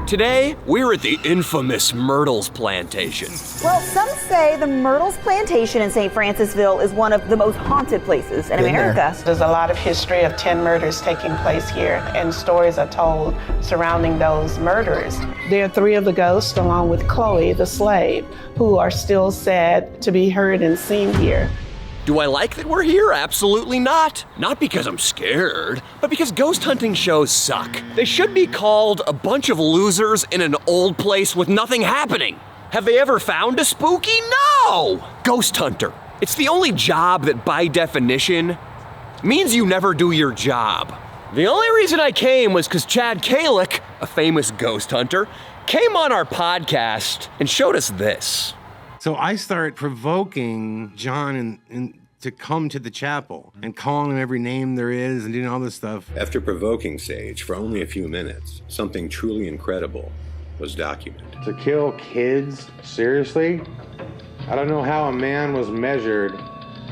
Today, we're at the infamous Myrtles Plantation. Well, some say the Myrtles Plantation in St. Francisville is one of the most haunted places in America. There's a lot of history of 10 murders taking place here, and stories are told surrounding those murders. There are 3 of the ghosts, along with Chloe, the slave, who are still said to be heard and seen here. Do I like that we're here? Absolutely not. Not because I'm scared, but because ghost hunting shows suck. They should be called a bunch of losers in an old place with nothing happening. Have they ever found a spooky? No! Ghost hunter. It's the only job that, by definition, means you never do your job. The only reason I came was because Chad Kalick, a famous ghost hunter, came on our podcast and showed us this. So I start provoking John and to come to the chapel and calling him every name there is and doing all this stuff. After provoking Sage for only a few minutes, something truly incredible was documented. To kill kids, seriously? I don't know how a man was measured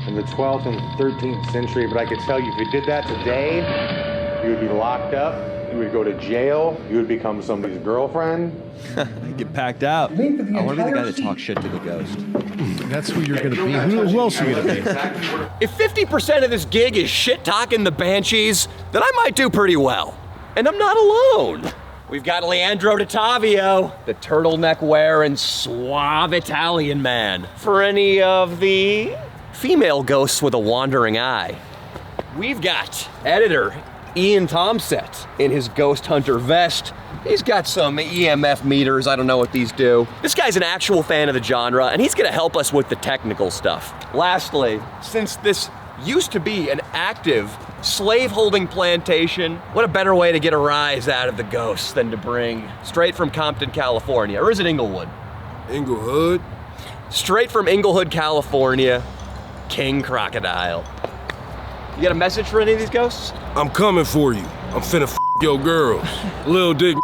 in the 12th and 13th century, but I could tell you if you did that today, you would be locked up. You would go to jail. You would become somebody's girlfriend. Get packed out. I want to be the guy that talks shit to the ghost. That's who you're going to be. Who else are you going to be? If 50% of this gig is shit-talking the Banshees, then I might do pretty well. And I'm not alone. We've got Leandro Dottavio, the turtleneck-wearing, suave Italian man, for any of the female ghosts with a wandering eye. We've got editor Ian Tomset in his ghost hunter vest. He's got some EMF meters, I don't know what these do. This guy's an actual fan of the genre, and he's gonna help us with the technical stuff. Lastly, since this used to be an active slave-holding plantation, what a better way to get a rise out of the ghosts than to bring straight from Compton, California, or is it Inglewood? Inglewood. Straight from Inglewood, California, King Crocodile. You got a message for any of these ghosts? I'm coming for you. I'm finna f your girls. Lil Dick.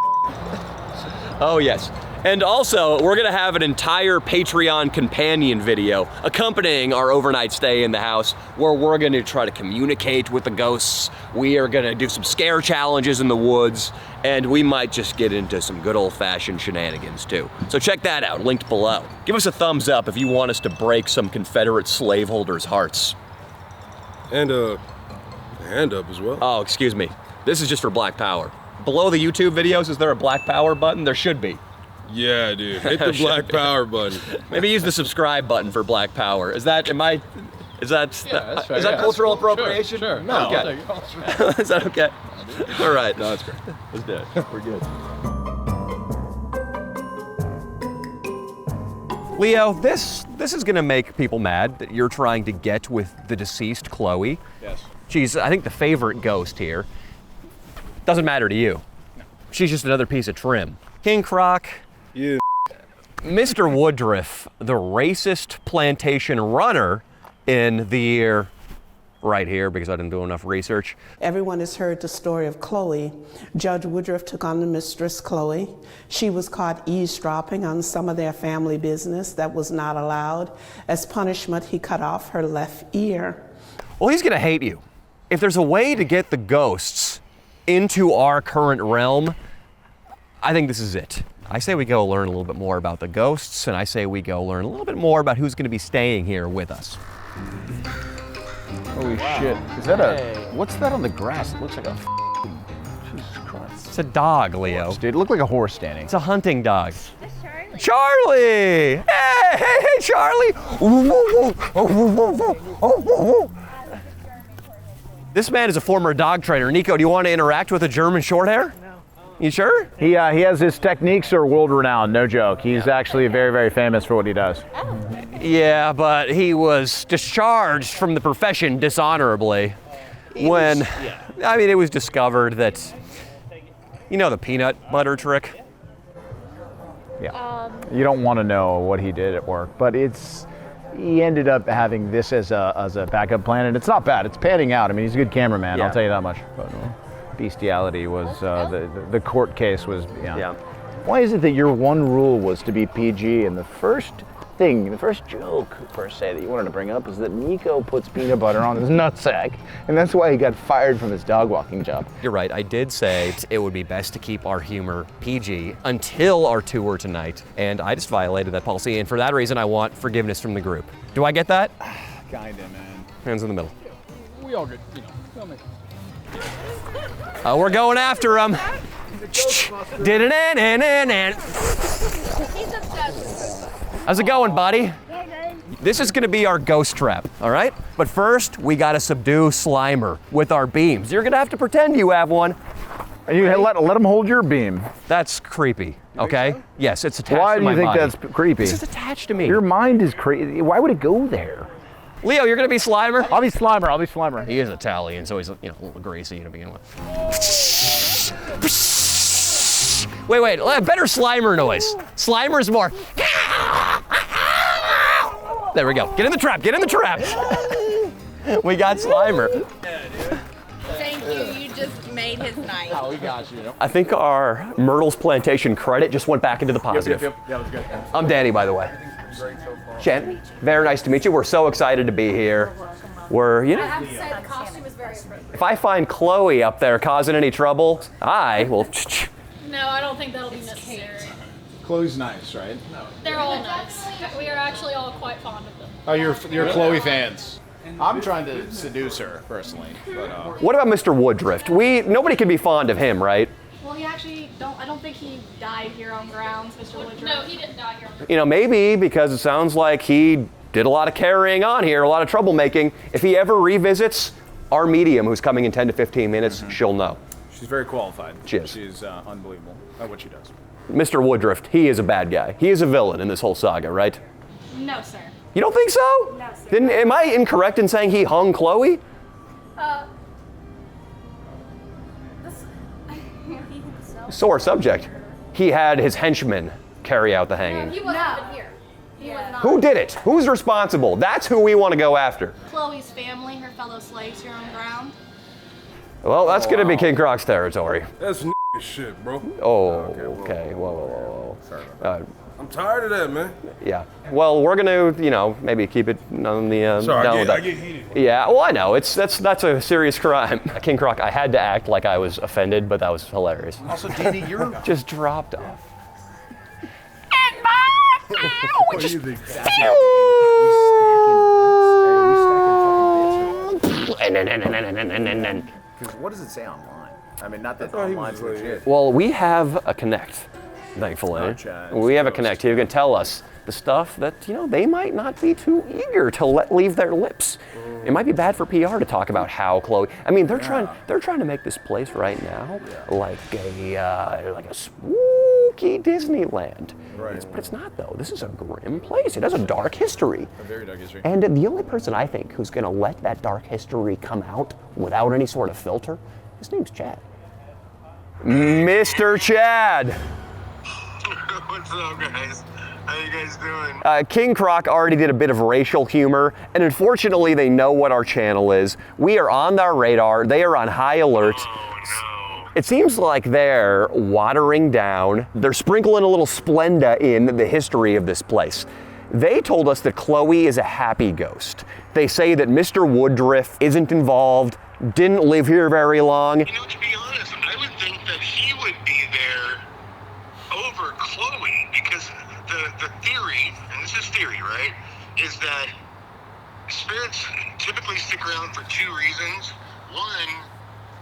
Oh yes. And also, we're gonna have an entire Patreon companion video accompanying our overnight stay in the house where we're gonna try to communicate with the ghosts. We are gonna do some scare challenges in the woods, and we might just get into some good old-fashioned shenanigans too. So check that out, linked below. Give us a thumbs up if you want us to break some Confederate slaveholders' hearts. And a hand up as well. Oh, excuse me. This is just for Black Power. Below the YouTube videos, is there a Black Power button? There should be. Yeah, dude. Hit the Black Power button. Maybe use the subscribe button for Black Power. Is that cultural appropriation? Sure. No. Okay. Is that okay? All right. No, that's great. Let's do it. We're good. Leo, this is gonna make people mad that you're trying to get with the deceased Chloe. Yes. She's, I think, the favorite ghost here. Doesn't matter to you. No. She's just another piece of trim. King Croc. You. Mr. Woodruff, the racist plantation runner in the year right here, because I didn't do enough research. Everyone has heard the story of Chloe. Judge Woodruff took on the mistress, Chloe. She was caught eavesdropping on some of their family business that was not allowed. As punishment, he cut off her left ear. Well, he's gonna hate you. If there's a way to get the ghosts into our current realm, I think this is it. I say we go learn a little bit more about the ghosts, and I say we go learn a little bit more about who's gonna be staying here with us. Holy shit. Is that what's that on the grass? It looks like a Jesus Christ. It's a dog, Leo. Horse, dude, it looked like a horse standing. It's a hunting dog. Charlie! Hey, Charlie! This man is a former dog trainer. Nico, do you want to interact with a German Shorthair? No. You sure? He has his techniques are world renowned, no joke. He's actually very, very famous for what he does. Yeah, but he was discharged from the profession dishonorably it was discovered that, you know, the peanut butter trick? Yeah. You don't want to know what he did at work, but he ended up having this as a backup plan, and it's not bad. It's panning out. I mean, he's a good cameraman, I'll tell you that much. But bestiality was, the court case was, Yeah. Why is it that your one rule was to be PG, and the first thing, the first joke, per se, that you wanted to bring up is that Nico puts peanut butter on his nutsack, and that's why he got fired from his dog walking job. You're right, I did say it would be best to keep our humor PG until our tour tonight, and I just violated that policy, and for that reason, I want forgiveness from the group. Do I get that? Kinda, man. Hands in the middle. We all good, you know. We're going after him. How's it going, buddy? This is gonna be our ghost trap, all right? But first, we gotta subdue Slimer with our beams. You're gonna have to pretend you have one. And you let him hold your beam. That's creepy, okay? So? Yes, it's attached Why to do my you think body. that's creepy? This is attached to me. Your mind is crazy. Why would it go there? Leo, you're gonna be Slimer? I'll be Slimer. He is Italian, so he's a little greasy to begin with. Wait, better Slimer noise. Slimer's more. There we go. Get in the trap. We got Slimer. Thank you. You just made his night. Oh, we got you. I think our Myrtle's Plantation credit just went back into the positive. Yep. That was good. I'm Danny, by the way. Great so far. Jen, very nice to meet you. We're so excited to be here. I have to say the costume is very appropriate. If I find Chloe up there causing any trouble, I will. No, I don't think that'll be necessary. Chloe's nice, right? They're all nice. We are actually all quite fond of them. Oh, you're Chloe fans. I'm trying to seduce her personally, but What about Mr. Woodruff? Nobody can be fond of him, right? Well, he actually I don't think he died here on grounds, Mr. Woodruff. No, he didn't die here on grounds. You know, maybe because it sounds like he did a lot of carrying on here, a lot of troublemaking. If he ever revisits, our medium, who's coming in 10 to 15 minutes, she'll know. she's very qualified. She is. She's unbelievable at what she does. Mr. Woodruff, he is a bad guy. He is a villain in this whole saga, right? No, sir. You don't think so? No, sir. Am I incorrect in saying he hung Chloe? Sore subject. He had his henchmen carry out the hanging. He wasn't even here. He was not. Who did it? Who's responsible? That's who we want to go after. Chloe's family, her fellow slaves here on ground. Well, that's going to be King Croc's territory. That's shit, bro. Oh, okay. Whoa. Sorry about that. I'm tired of that, man. Yeah. Well, we're going to, maybe keep it on the Sorry, down with I that. get heated. Yeah. Well, I know. That's a serious crime. King Croc, I had to act like I was offended, but that was hilarious. Also, Danny, you're just dropped off. What do you think? Because what does it say online? I mean, not that online's legit. Well, we have a Connect, thankfully. We have a Connect who can tell us the stuff that, they might not be too eager to let leave their lips. It might be bad for PR to talk about how Chloe. I mean, they're trying to make this place right now like a spooky Disneyland. Right. But it's not though. This is a grim place. It has a dark history. a very dark history. And the only person I think who's going to let that dark history come out without any sort of filter, his name's Chad. Mr. Chad. What's up, guys? How you guys doing? King Croc already did a bit of racial humor, and unfortunately they know what our channel is. We are on their radar. They are on high alert. Oh, no. It seems like they're watering down. They're sprinkling a little Splenda in the history of this place. They told us that Chloe is a happy ghost. They say that Mr. Woodruff isn't involved, didn't live here very long. To be honest, I would think that he would be there over Chloe, because the theory, and this is theory, right, is that spirits typically stick around for two reasons. One,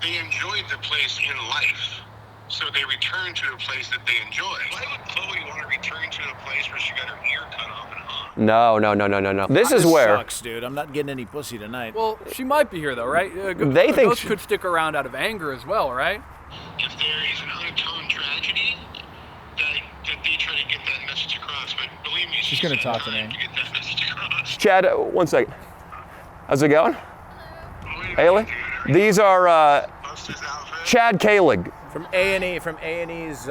they enjoyed the place in life, so they return to a place that they enjoy. Why would Chloe want to return to a place where she got her ear cut off and hung? No. This is where. Sucks, dude. I'm not getting any pussy tonight. Well, she might be here though, right? They think ghosts could stick around out of anger as well, right? If there is an unatoned tragedy, that they try to get that message across. But believe me, She's gonna talk to me. to get that message across. Chad, 1 second. How's it going? Haley? These are Chad Kalig. From A&E, from A&E's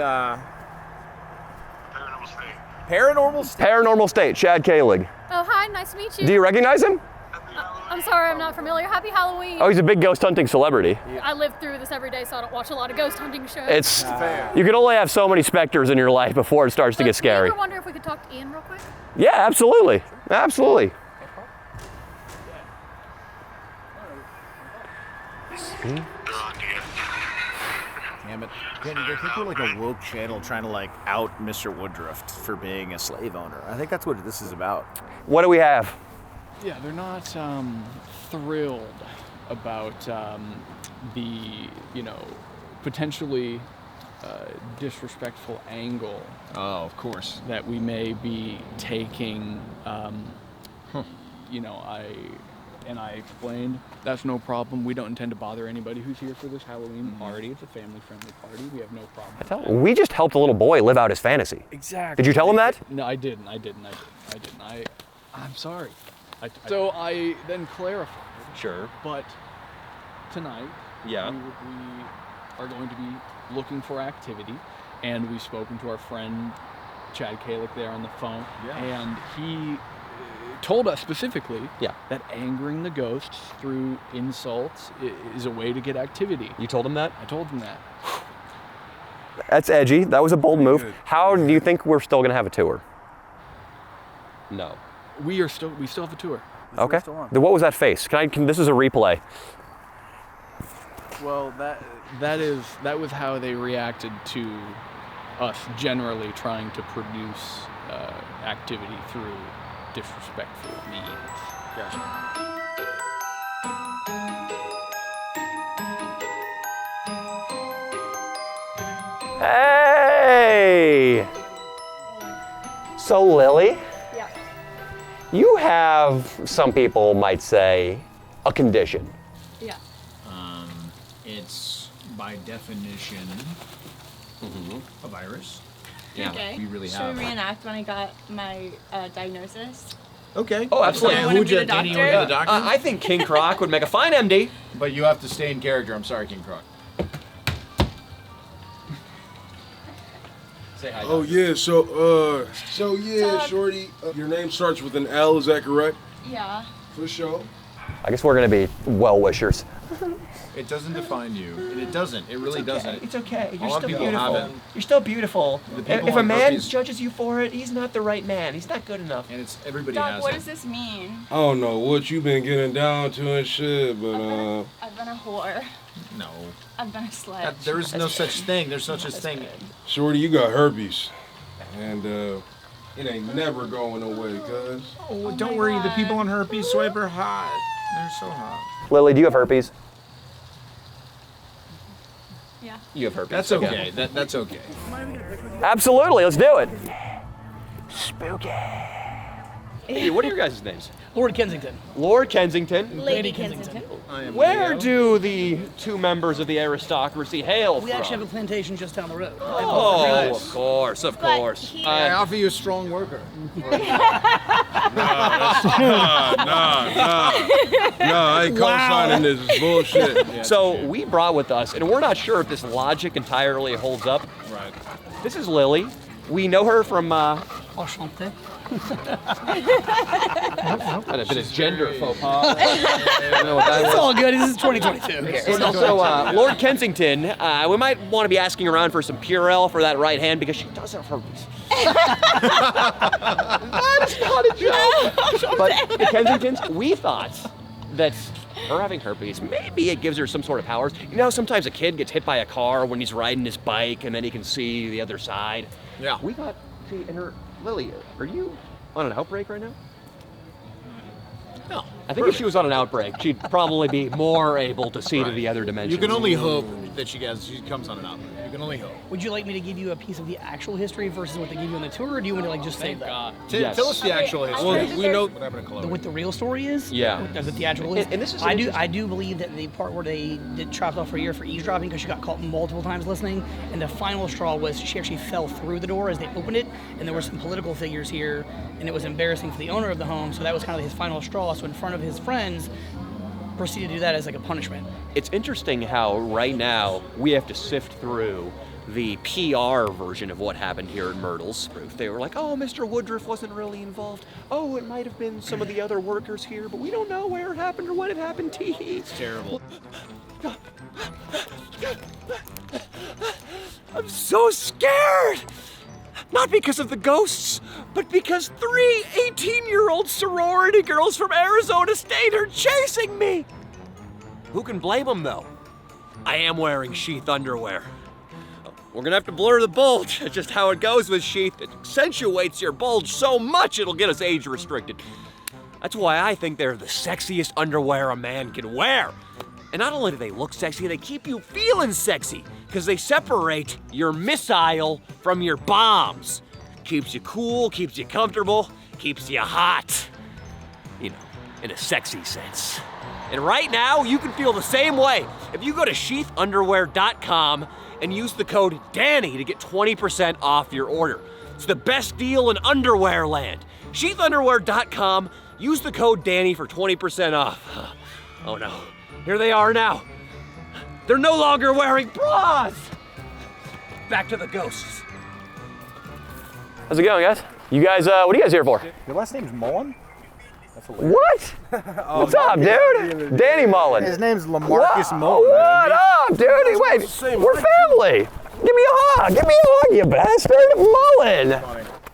Paranormal State. Paranormal State, Chad Kalig. Oh, hi, nice to meet you. Do you recognize him? I'm sorry, I'm not familiar. Happy Halloween. Oh, he's a big ghost hunting celebrity. I live through this every day, so I don't watch a lot of ghost hunting shows. You can only have so many specters in your life before it starts to get scary. I wonder if we could talk to Ian real quick? Yeah, absolutely. Absolutely. Damn it. I think we're like a woke channel trying to like out Mr. Woodruff for being a slave owner. I think that's what this is about. What do we have? Yeah, they're not thrilled about the, potentially disrespectful angle. Oh, of course. That we may be taking. I explained that's no problem. We don't intend to bother anybody who's here for this Halloween party. It's a family-friendly party. We have no problem. We just helped a little boy live out his fantasy. Exactly. Did you tell him that? No, I didn't. I'm sorry. So I then clarified. Sure. But tonight, Yeah. we are going to be looking for activity, and we've spoken to our friend Chad Kalick there on the phone, and he told us specifically that angering the ghosts through insults is a way to get activity. You told him that? I told him that. That's edgy. That was a bold move. How do you think we're still going to have a tour? No. We still have a tour. Okay. Then what was that face? This is a replay. Well, that was how they reacted to us generally trying to produce activity through disrespectful means. Gotcha. Hey! So Lily? Yeah. You have, some people might say, a condition. Yeah. It's by definition a virus. Yeah, okay. We really Should have. we reenact when I got my diagnosis? Okay. Oh, absolutely. Do you want to be the doctor? The doctor? I think King Croc would make a fine MD. But you have to stay in character. I'm sorry, King Croc. Say hi. Oh yeah, Shorty, your name starts with an L, is that correct? Yeah. For sure. I guess we're gonna be well-wishers. It doesn't define you. It doesn't. It really doesn't. It's okay. A lot of people have it. You're still beautiful. The people If a on man herpes- judges you for it, he's not the right man. He's not good enough. And it's everybody Doc, has what it. does this mean? I don't know what you've been getting down to and shit, but I've been a whore. No. I've been a sledge. There is no such thing. There's no such thing. Shorty, you got herpes. And it ain't never going away, cuz. Oh, don't worry. The people on herpes swipe are hot. They're so hot. Lily, do you have herpes? Yeah. You have herpes. That's okay. That's okay. Absolutely. Let's do it. Spooky. Hey, what are your guys' names? Lord Kensington. Lord Kensington. Lady Kensington. Where do the two members of the aristocracy hail We from? actually have a plantation just down the road. Oh, of course, of course. I offer you a strong worker. Nah, I ain't co-signing this. It's bullshit. So we brought with us, and we're not sure if this logic entirely holds up. Right. This is Lily. We know her from, Enchanté. a bit of gender faux pas. I don't know what that It's was. all good. This is 2022. And also, Lord Kensington, we might want to be asking around for some Purell for that right hand because she does have herpes. That's not a joke. But the Kensingtons, we thought that her having herpes, maybe it gives her some sort of powers. You know, sometimes a kid gets hit by a car when he's riding his bike and then he can see the other side. Yeah. We thought, see, and her, Lily, are you on an outbreak right now? No. I think if she was on an outbreak, she'd probably be more able to see to the other dimensions. You can only hope that she comes on an outbreak. You can only hope. Would you like me to give you a piece of the actual history versus what they give you on the tour, or do you want to like just say that? Yes. Tell us the actual history. Well, we know what happened to Chloe. What the real story is? Yeah. As the theatrical is. And this is I do believe that the part where they did chopped off her ear for eavesdropping because she got caught multiple times listening, and the final straw was she actually fell through the door as they opened it, and there were some political figures here, and it was embarrassing for the owner of the home, so that was kind of his final straw. So in front of his friends, proceeded to do that as like a punishment. It's interesting how right now we have to sift through the PR version of what happened here at Myrtle's. They were like, oh, Mr. Woodruff wasn't really involved. Oh, it might have been some of the other workers here, but we don't know where it happened or when it happened. It's terrible. I'm so scared! Not because of the ghosts, but because 3 18-year-old sorority girls from Arizona State are chasing me. Who can blame them, though? I am wearing Sheath underwear. We're gonna have to blur the bulge. It's just how it goes with Sheath. It accentuates your bulge so much it'll get us age restricted. That's why I think they're the sexiest underwear a man can wear. And not only do they look sexy, they keep you feeling sexy, because they separate your missile from your bombs. Keeps you cool, keeps you comfortable, keeps you hot. You know, in a sexy sense. And right now, you can feel the same way if you go to sheathunderwear.com and use the code DANNY to get 20% off your order. It's the best deal in underwear land. Sheathunderwear.com, use the code DANNY for 20% off. Oh no, here they are now. They're no longer wearing bras. Back to the ghosts. How's it going, guys? You guys, what are you guys here for? Your last name's Mullen? What? What's up, dude? Danny Mullen. His name's Lamarcus Mullen. What up, dude? Wait, we're family. Give me a hug. Give me a hug, you bastard. Mullen.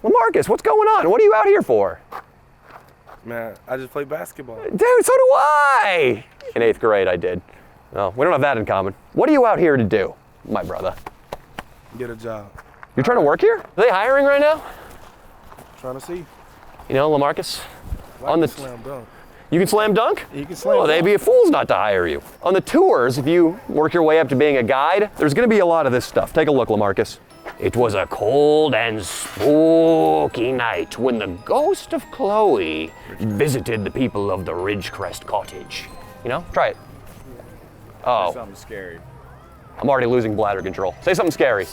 Lamarcus, what's going on? What are you out here for? Man, I just play basketball. Dude, so do I. In 8th grade, I did. No, we don't have that in common. What are you out here to do, my brother? Get a job. You're trying to work here? Are they hiring right now? Trying to see. You know, Lamarcus, on the slam dunk. You can slam dunk? You can slam dunk. They'd be fools not to hire you. On the tours, if you work your way up to being a guide, there's gonna be a lot of this stuff. Take a look, Lamarcus. It was a cold and spooky night when the ghost of Chloe visited the people of the Ridgecrest Cottage. You know, try it. Oh. Something scary. I'm already losing bladder control. Say something scary.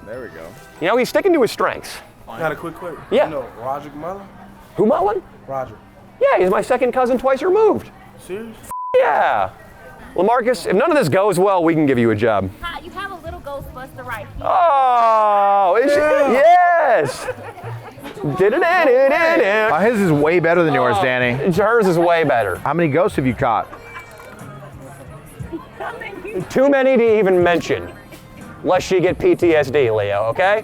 There we go. You know, he's sticking to his strengths. Got a quick. Yeah. You know Roger Mullen? Who, Mullen? Roger. Yeah, he's my second cousin twice removed. Serious? Yeah. Lamarcus, if none of this goes well, we can give you a job. Hi, you have a little Ghostbuster right here. Oh, is yes. His is way better than yours, Danny. Hers is way better. How many ghosts have you caught? Too many to even mention. Lest she get PTSD, Leo, okay?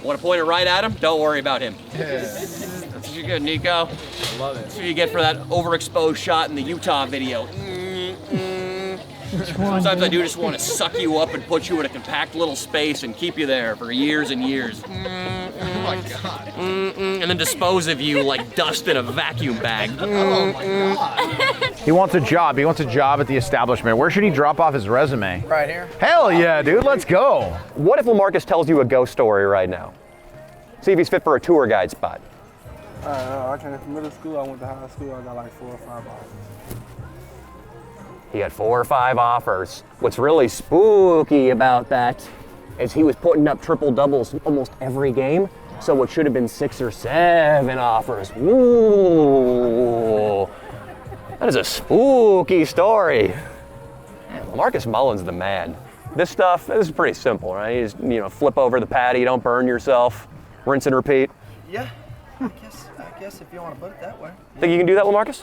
Want to point it right at him? Don't worry about him. That's what you get, Nico. I love it. That's what you get for that overexposed shot in the Utah video. Sometimes I do just want to suck you up and put you in a compact little space and keep you there for years and years. Oh my God. And then dispose of you like dust in a vacuum bag. Oh my God. He wants a job. He wants a job at the establishment. Where should he drop off his resume? Right here. Hell yeah, dude. Let's go. What if Lamarcus tells you a ghost story right now? See if he's fit for a tour guide spot. I came from middle school. I went to high school. I got like 4 or 5 offers. He had 4 or 5 offers. What's really spooky about that is he was putting up triple doubles almost every game. So what should have been 6 or 7 offers. Ooh, that is a spooky story. Marcus Mullen's the man. This is pretty simple, right? You just, flip over the patty, don't burn yourself, rinse and repeat. Yeah, I guess if you want to put it that way. Think you can do that, Lamarcus?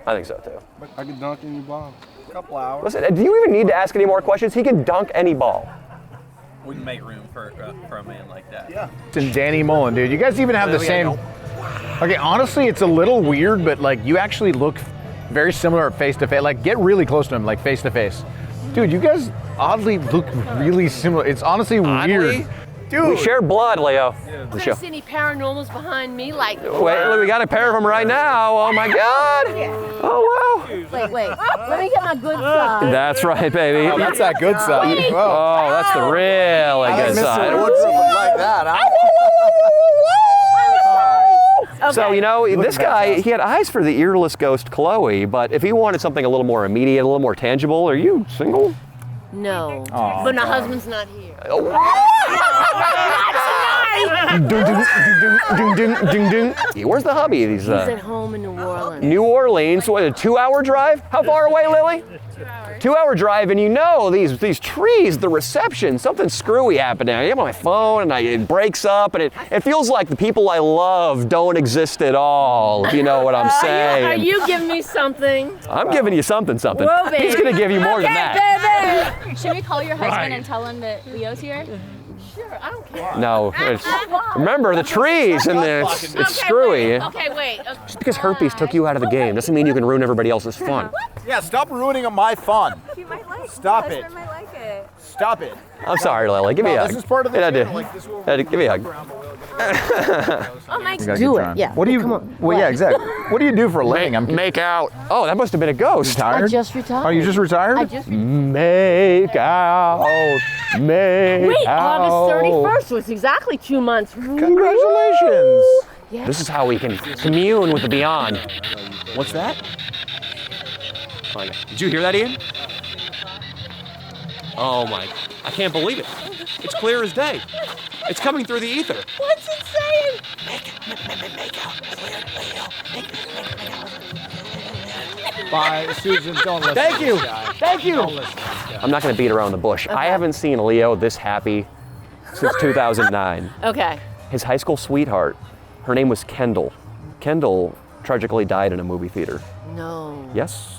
I think so too. I can dunk any ball. A couple hours. Listen, do you even need to ask any more questions? He can dunk any ball. We can make room for a man like that. Yeah. And Danny Mullen, dude. You guys even have the same. Okay, honestly, it's a little weird, but like you actually look very similar face to face. Like get really close to him, like face to face. Dude, you guys oddly look really similar. It's honestly weird. Dude. We share blood, Leo. Do you see any paranormals behind me? Like. Wait, we got a pair of them right now. Oh my God. Oh wow. Wait. Let me get my good side. That's right, baby. Oh, that's that good side. Oh, that's the really good side. Mr. Woodruff would like that, huh? Okay. So, this guy, he had eyes for the earless ghost Chloe, but if he wanted something a little more immediate, a little more tangible, are you single? No. Oh, but my husband's not here. Where's the hubby? He's at home in New Orleans. New Orleans, what, a 2-hour drive? How far away, Lily? 2 hours. 2-hour drive, and these trees, the reception, something screwy happening. I have my phone, and it breaks up, and it feels like the people I love don't exist at all, if you know what I'm saying. Are you giving me something? I'm giving you something. Whoa, baby. He's gonna give you more than that. Should we call your husband and tell him that Leo's here? Sure, I don't care. No, remember the trees and it's screwy. Okay, wait. Just because herpes took you out of the game doesn't mean you can ruin everybody else's fun. Yeah, stop ruining my fun. You might like it. Stop My it. husband might like it. Stop it. I'm sorry, Lily. Give me a hug. This is part of the channel. Like, Give me a hug. Oh my You gotta do keep it. trying. Yeah. What do you? Come on. Well, yeah, exactly. What do you do for a living? Make out. Oh, that must have been a ghost. Retired? I just retired. Oh, you just retired? I just Make out. Make Wait, out. August 31st was exactly 2 months. Congratulations. Yeah. This is how we can commune with the beyond. What's that? Oh, yeah. Did you hear that, Ian? Oh my, I can't believe it. It's clear as day. It's coming through the ether. What's it saying? Make out. Bye, Susan. Don't listen. Thank to you. this guy. Thank you. Don't listen to this guy. I'm not going to beat around the bush. I haven't seen Leo this happy since 2009. Okay. His high school sweetheart, her name was Kendall. Kendall tragically died in a movie theater. No. Yes.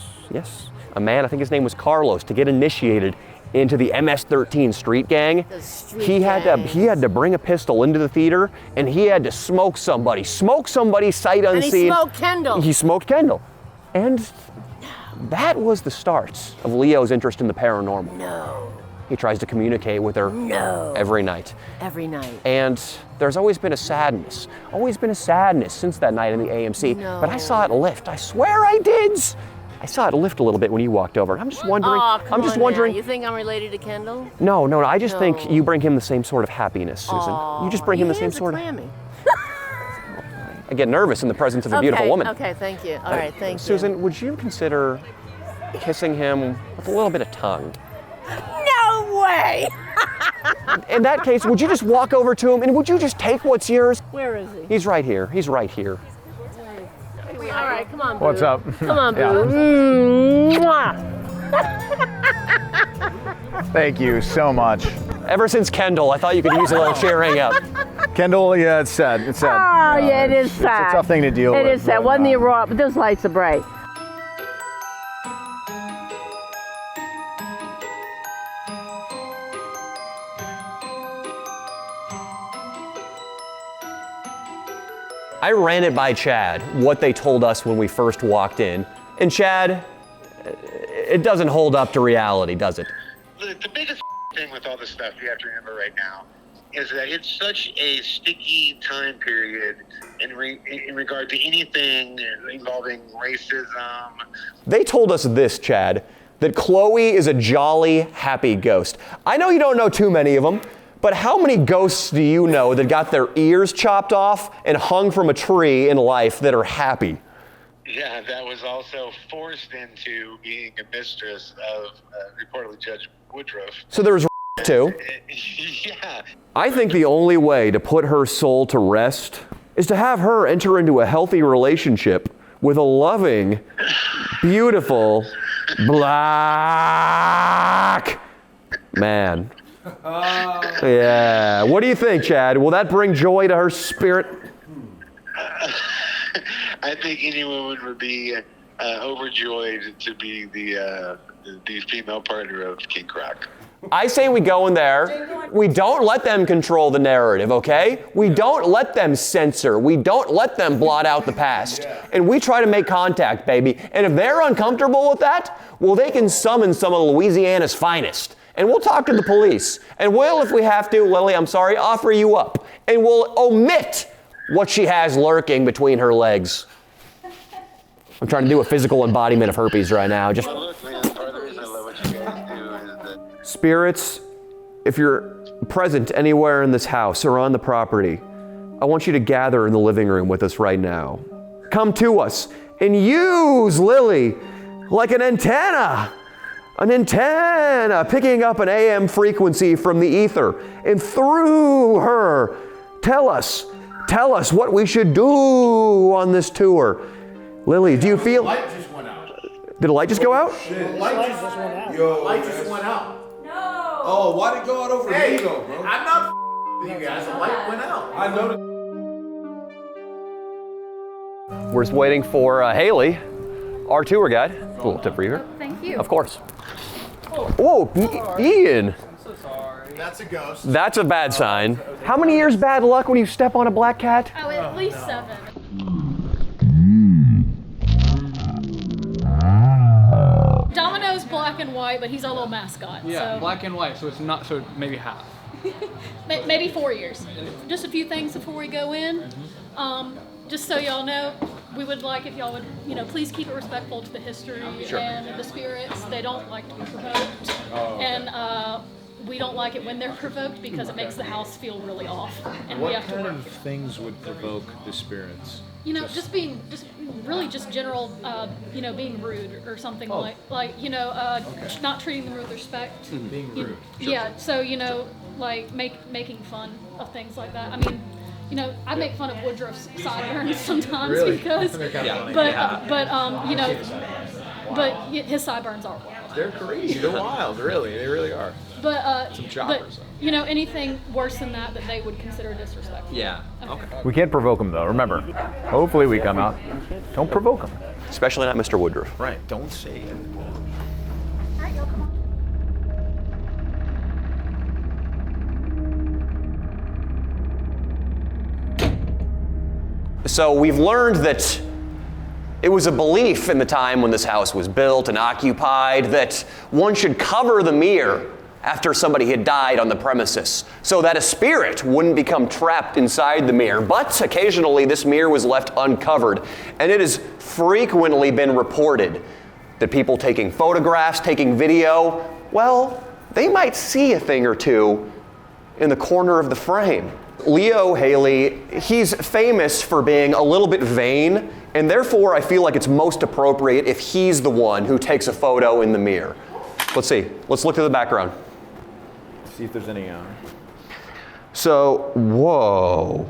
A man, I think his name was Carlos, to get initiated into the MS-13 street gang. He had to bring a pistol into the theater, and he had to smoke somebody sight unseen. And he smoked Kendall. He smoked Kendall. And that was the start of Leo's interest in the paranormal. No. He tries to communicate with her every night. Every night. And there's always been a sadness since that night in the AMC. No. But I saw it lift. I swear I did. I saw it lift a little bit when you walked over. I'm just wondering. Oh, come I'm just on wondering. now. You think I'm related to Kendall? No. I just think you bring him the same sort of happiness, Susan. You just bring him the same sort of. I get nervous in the presence of a beautiful woman. Okay, thank you. All right, thank you. Susan, would you consider kissing him with a little bit of tongue? No way! In that case, would you just walk over to him and would you just take what's yours? Where is he? He's right here. He's right here. All right, come on, Boo. What's up? Come on, Boo. Yeah. Mwah. Thank you so much. Ever since Kendall, I thought you could use a little cheering up. Kendall, yeah, it's sad. It's sad. Oh, yeah, it is sad. It's a tough thing to deal with. It is sad. but, Wasn't the raw, but those lights are bright. I ran it by Chad, what they told us when we first walked in. And Chad, it doesn't hold up to reality, does it? The biggest thing with all this stuff you have to remember right now is that it's such a sticky time period in regard to anything involving racism. They told us this, Chad, that Chloe is a jolly, happy ghost. I know you don't know too many of them, but how many ghosts do you know that got their ears chopped off and hung from a tree in life that are happy? Yeah, that was also forced into being a mistress of reportedly Judge Woodruff. So there's too. Yeah. I think the only way to put her soul to rest is to have her enter into a healthy relationship with a loving, beautiful, black man. Yeah. What do you think, Chad? Will that bring joy to her spirit? I think any woman would be overjoyed to be the female partner of King Croc. I say we go in there. We don't let them control the narrative, okay? We don't let them censor. We don't let them blot out the past. And we try to make contact, baby. And if they're uncomfortable with that, well, they can summon some of Louisiana's finest. And we'll talk to the police. And we'll, if we have to, Lily, I'm sorry, offer you up. And we'll omit what she has lurking between her legs. I'm trying to do a physical embodiment of herpes right now. Just spirits, if you're present anywhere in this house or on the property, I want you to gather in the living room with us right now. Come to us and use Lily like an antenna picking up an AM frequency from the ether, and through her, tell us what we should do on this tour. Lily, do you feel? The light just went out. Did the light just go out? Shit. The light just went out. Yo, the light just went out. No. Oh, why'd it go out over me though, bro? I'm not you guys. The light went out. I know. We're just waiting for Haley, our tour guide. A little tip for you here. Thank you. Of course. Whoa, Ian. I'm so sorry. That's a ghost. That's a bad sign. How many years bad luck when you step on a black cat? Oh, at least 7. Domino's black and white, but he's our little mascot. Yeah, so. black and white, so it's not, so maybe half. Maybe 4 years. Just a few things before we go in. Just so y'all know, we would like if y'all would, please keep it respectful to the history and the spirits. They don't like to be provoked. And we don't like it when they're provoked because it makes the house feel really off. And we What have to kind work of things would provoke the spirits? just general, being rude or something like, not treating them with respect. Being rude. Yeah, so, like making fun of things like that. I mean, I make fun of Woodruff's sideburns sometimes Really? because, They're kinda funny. but his sideburns are wild. They're crazy. They're wild, really. They really are. But, Some choppers, anything worse than that they would consider disrespectful. Yeah. Okay. We can't provoke them though, remember. Hopefully we come out. Don't provoke them. Especially not Mr. Woodruff. Right. Don't say it. All right, y'all come on. So we've learned that it was a belief in the time when this house was built and occupied that one should cover the mirror after somebody had died on the premises so that a spirit wouldn't become trapped inside the mirror. But occasionally this mirror was left uncovered, and it has frequently been reported that people taking photographs, taking video, well, they might see a thing or two in the corner of the frame. Leo Haley, he's famous for being a little bit vain, and therefore I feel like it's most appropriate if he's the one who takes a photo in the mirror. Let's see. Let's look at the background. See if there's any. So, whoa.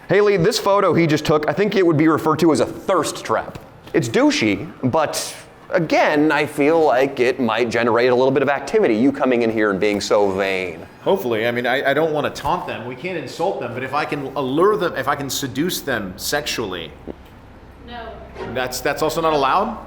Haley, this photo he just took, I think it would be referred to as a thirst trap. It's douchey, but again, I feel like it might generate a little bit of activity, you coming in here and being so vain. Hopefully. I mean, I don't want to taunt them. We can't insult them, but if I can allure them, if I can seduce them sexually. No. That's also not allowed?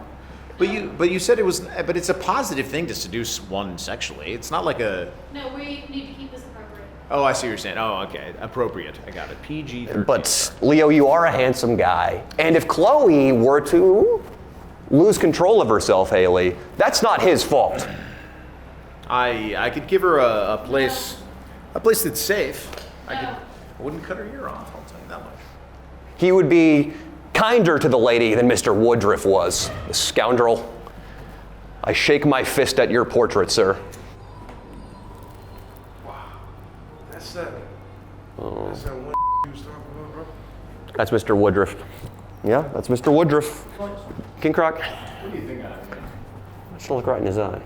But you said it was, but it's a positive thing to seduce one sexually. It's not like a. No, we need to keep this appropriate. Oh, I see what you're saying. Oh, okay. Appropriate. I got it. PG-13. But Leo, you are a handsome guy. And if Chloe were to lose control of herself, Haley, that's not his fault. I could give her a place that's safe. I wouldn't cut her ear off, I'll tell you that much. He would be kinder to the lady than Mr. Woodruff was, the scoundrel. I shake my fist at your portrait, sir. Wow. That's that one you was talking about, bro? That's Mr. Woodruff. Yeah, that's Mr. Woodruff. King Croc. What do you think of it? Let's look right in his eye.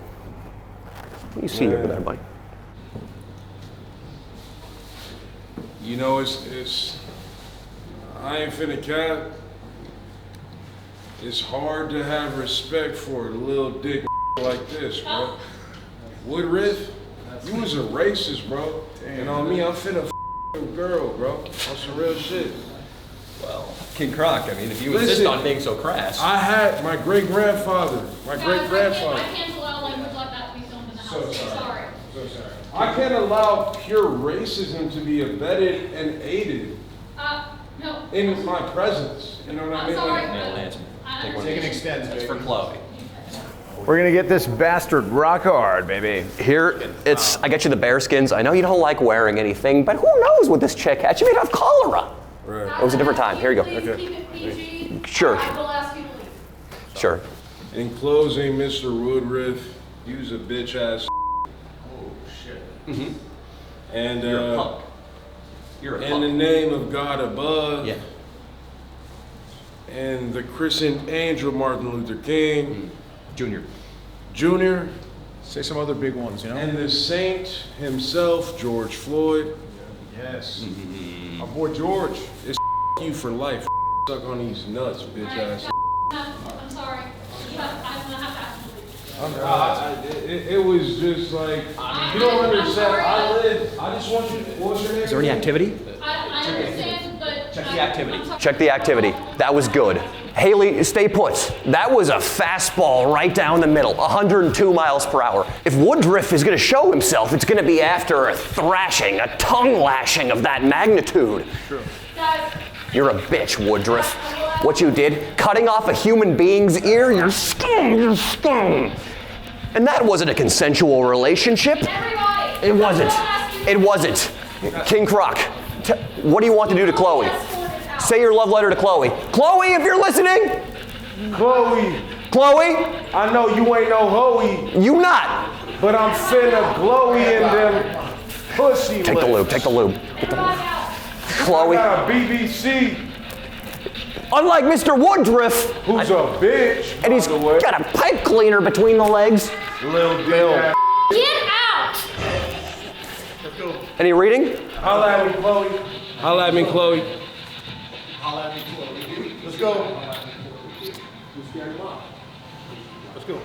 What do you see over there, buddy? It's I ain't finna cap. It's hard to have respect for a little dick like this, bro. Woodruff, you was a racist, bro. And on me, I'm finna a girl, bro. On some real shit. Well, King Croc, I mean, if you Listen, insist on being so crass. I had my great-grandfather, I can't allow language like that to be filmed in the house. So Sorry. So sorry. I can't allow pure racism to be abetted and aided No. in my presence. You know what I mean? Sorry. Take an extend, That's for Chloe. We're gonna get this bastard rock hard, baby. Here, I get you the bearskins. I know you don't like wearing anything, but who knows what this chick had? She may have cholera. Right. It was a different time. Here you go. Please keep it PG. Sure. I will ask you to leave. Sure. In closing, Mr. Woodruff, you was a bitch ass. Oh, shit. Mm-hmm. And You're a punk. You're a in punk. the name of God above, Yeah. and the christened angel Martin Luther King, Junior. Say some other big ones, you know? and the saint himself, George Floyd. Yes. My boy George, it's you for life. Suck on these nuts, bitch ass. I'm sorry. I'm gonna have to ask you to leave. It was just like, you don't understand. I just want you, what's your name? Is there any activity? I understand, but Check the activity. I'm sorry. Check the activity. That was good. Haley, stay put. That was a fastball right down the middle, 102 miles per hour. If Woodruff is gonna show himself, it's gonna be after a thrashing, a tongue lashing of that magnitude. True. You're a bitch, Woodruff. What you did, cutting off a human being's ear, you're scum. And that wasn't a consensual relationship. It wasn't. It wasn't. King Croc, what do you want to do to Chloe? Say your love letter to Chloe. Chloe, if you're listening. Chloe. Chloe? I know you ain't no hoey. You not. But I'm finna glowy in them pussy Take the lube, take the lube. Chloe. I got a BBC. Unlike Mr. Woodruff. Who's a bitch. And he's got a pipe cleaner between the legs. Lil. Get out! Any reading? Holla at me, Chloe. Holla at me, Chloe. Let's go. Let's go.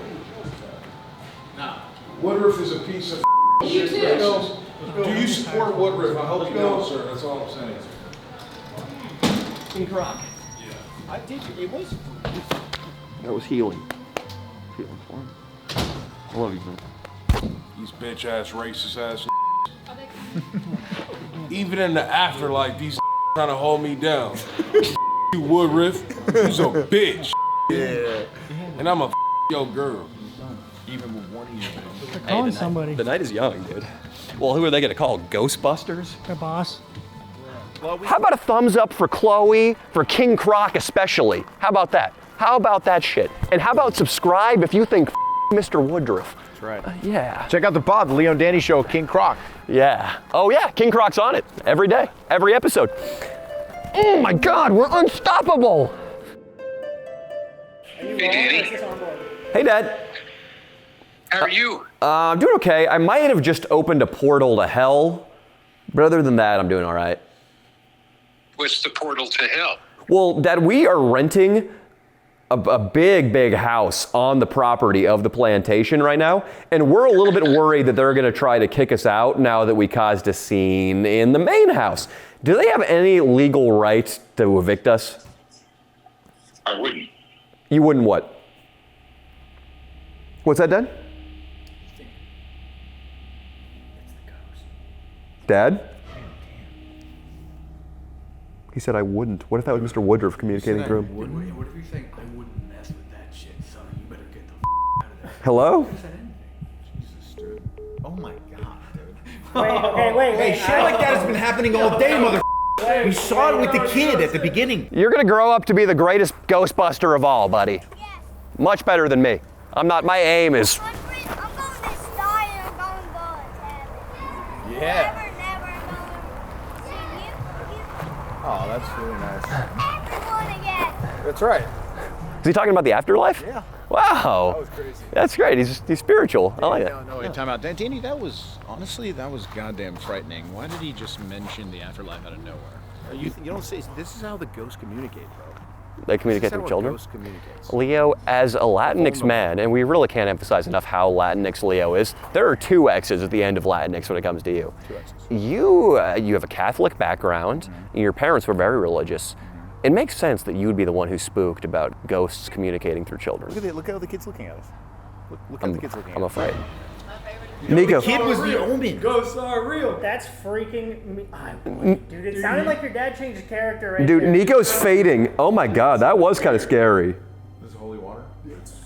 Woodruff is a piece of You shit. too. Do you support Woodruff? I hope you don't, sir. That's all I'm saying. King Croc. I did. It was. That was healing. Healing for him. I love you, man. These bitch ass, racist ass. Even in the afterlife, these trying to hold me down. You Woodruff, you's a bitch. Yeah. And I'm a your girl. Even with one ear. They're calling somebody. The night is young, dude. Well, who are they gonna call? Ghostbusters? Their boss. How about a thumbs up for Chloe, for King Croc especially? How about that? How about that shit? And how about subscribe if you think Mr. Woodruff? That's right. Yeah. Check out the pod, the Leo and Danny Show, King Croc. Yeah. Oh yeah, King Croc's on it every day, every episode. Oh my God, we're unstoppable. Hey, Danny. Hey, Dad. How are you? I'm doing okay. I might have just opened a portal to hell, but other than that, I'm doing all right. What's the portal to hell? Well, Dad, we are renting a big house on the property of the plantation right now, and we're a little bit worried that they're going to try to kick us out now that we caused a scene in the main house. Do they have any legal right to evict us? I wouldn't. You wouldn't what? What's that, Dad? Dad? He said I wouldn't. What if that was Mr. Woodruff communicating through him? What if you think I wouldn't mess with that shit, son? You better get the out of there. Hello? Jesus, dude. Oh my God, dude. Wait. Hey, shit like that has been happening all day, mother. We saw it with the kid at the beginning. You're gonna grow up to be the greatest Ghostbuster of all, buddy. Much better than me. I'm not, my aim is... Yeah. Oh, that's really nice. That's right. Is he talking about the afterlife? Yeah. Wow. That was crazy. That's great. He's spiritual. I like that. No, wait, time out. Danny, that was goddamn frightening. Why did he just mention the afterlife out of nowhere? You don't say, this is how the ghosts communicate, bro. They communicate This is through how a children? ghost communicates. Leo, as a Latinx man, and we really can't emphasize enough how Latinx Leo is, there are two X's at the end of Latinx when it comes to you. Two X's. You have a Catholic background, and your parents were very religious. It makes sense that you would be the one who spooked about ghosts communicating through children. Look how the kid's looking at us. Look how the kid's looking at us. I'm afraid. The kid was the omen. Ghosts are real. That's freaking me. Dude, it sounded like your dad changed character right Dude, there. Nico's fading. Oh my God, that was kind of scary. This is holy water?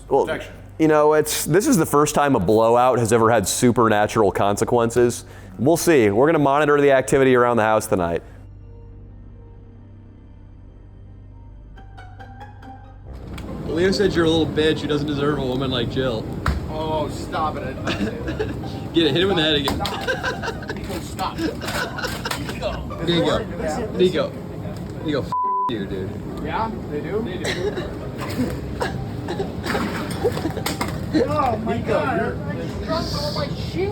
Well, you know, this is the first time a blowout has ever had supernatural consequences. We'll see. We're gonna monitor the activity around the house tonight. Leo said you're a little bitch who doesn't deserve a woman like Jill. Oh, stop it. Get it, hit him in the head again. Nico, stop. Nico, f you, dude. Yeah, they do? They do. Oh my God. You're dropping all my shit.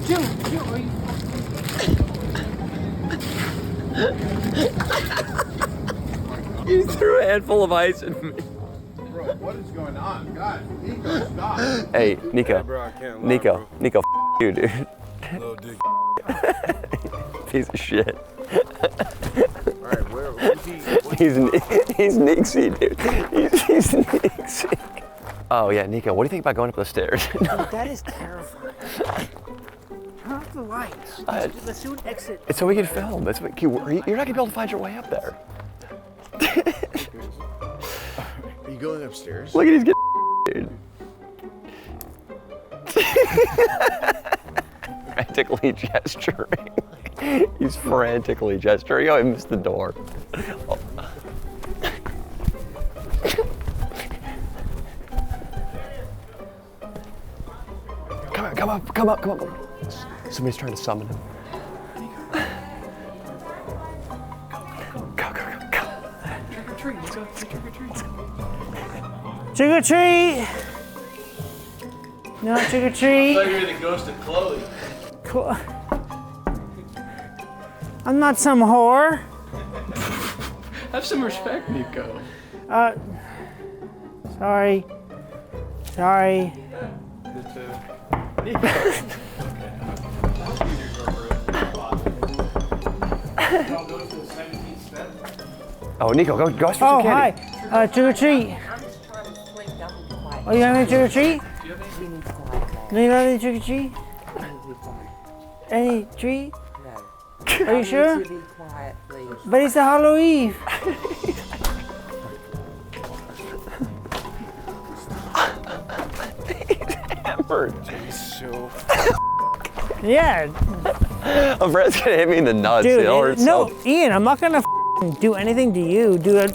Dude, are you... You threw a handful of ice at me. Bro, what is going on? God, Nico, stop. Hey, Nico. Yeah, bro, I can't lie, Nico, f you, dude. Little dick. Piece of shit. right, where's he? He's Nixie, dude. He's Nixie. Oh yeah, Nico, what do you think about going up the stairs? That is terrifying. Turn off the lights. Let's do an exit. It's so we can film. You're not gonna be able to find your way up there. Are you going upstairs? Look at his dude. Frantically gesturing. He's frantically gesturing. Oh, I missed the door. Oh. Come up. Somebody's trying to summon him. Go. Trick or treat. Let's go trick or treat. Trick or treat. No, trick or treat. I thought you were the ghost of Chloe. I'm not some whore. Have some respect, Nico. Sorry. Oh, Nico, go ask for some candy. Hi. Trick or treat. Oh, you have any trick or treat? No, you don't have any trick or treat? Any treat? No. Are you sure? Be quiet, please. But it's a Halloween. Hammered. He's so. Yeah. Brett's gonna hit me in the nuts. Dude, It hurts no, so. Ian, I'm not gonna do anything to you. Do it.